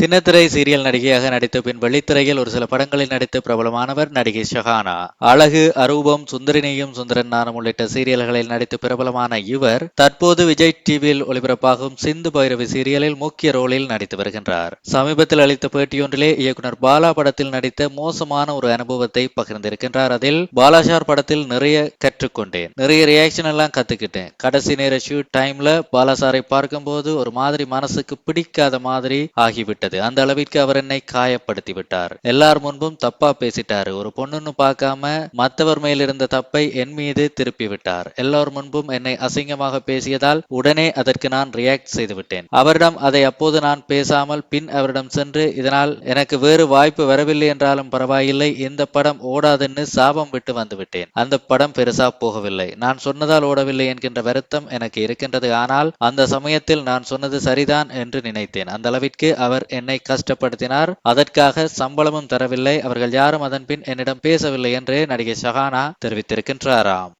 சின்னத்திரை சீரியல் நடிகையாக நடித்த பின் வெள்ளித்திரையில் ஒரு சில படங்களில் நடித்து பிரபலமானவர் நடிகை ஷஹானா. அழகு, அரூபம், சுந்தரினியும் சுந்தரன் நானும் உள்ளிட்ட சீரியல்களில் நடித்து பிரபலமான இவர் தற்போது விஜய் டிவியில் ஒளிபரப்பாகும் சிந்து பைரவி சீரியலில் முக்கிய ரோலில் நடித்து வருகின்றார். சமீபத்தில் அளித்த பேட்டியொன்றிலே இயக்குனர் பாலா படத்தில் நடித்த மோசமான ஒரு அனுபவத்தை பகிர்ந்திருக்கின்றார். அதில் பாலாஷார் படத்தில் நிறைய கற்றுக்கொண்டேன், நிறைய ரியாக்ஷன் எல்லாம் கத்துக்கிட்டேன். கடைசி நேர ஷூட் டைம்ல பாலாசாரை பார்க்கும்போது ஒரு மாதிரி மனசுக்கு பிடிக்காத மாதிரி ஆகிவிட்டது. அந்த அளவிற்கு அவர் என்னை காயப்படுத்தி விட்டார். எல்லார் முன்பும் தப்பா பேசிட்டாரு. ஒரு பொண்ணுன்னு பார்க்காம மற்றவர் மேல் இருந்த தப்பை என் மீது திருப்பி விட்டார். எல்லார் முன்பும் என்னை அசிங்கமாக பேசியதால் உடனே அதற்கு நான் ரியாக்ட் செய்து விட்டேன். அவரிடம் அதை அப்போது நான் பேசாமல் பின் அவரிடம் சென்று, இதனால் எனக்கு வேறு வாய்ப்பு வரவில்லை என்றாலும் பரவாயில்லை, இந்த படம் ஓடாதுன்னு சாபம் விட்டு வந்து விட்டேன். அந்த படம் பெருசா போகவில்லை, நான் சொன்னதால் ஓடவில்லை என்கின்ற வருத்தம் எனக்கு இருக்கின்றது. ஆனால் அந்த சமயத்தில் நான் சொன்னது சரிதான் என்று நினைத்தேன். அந்த அளவிற்கு அவர் என்னை கஷ்டப்படுத்தினார். அதற்காக சம்பளமும் தரவில்லை. அவர்கள் யாரும் அதன் பின் என்னிடம் பேசவில்லை என்று நடிகை ஷஹானா தெரிவித்திருக்கின்றாராம்.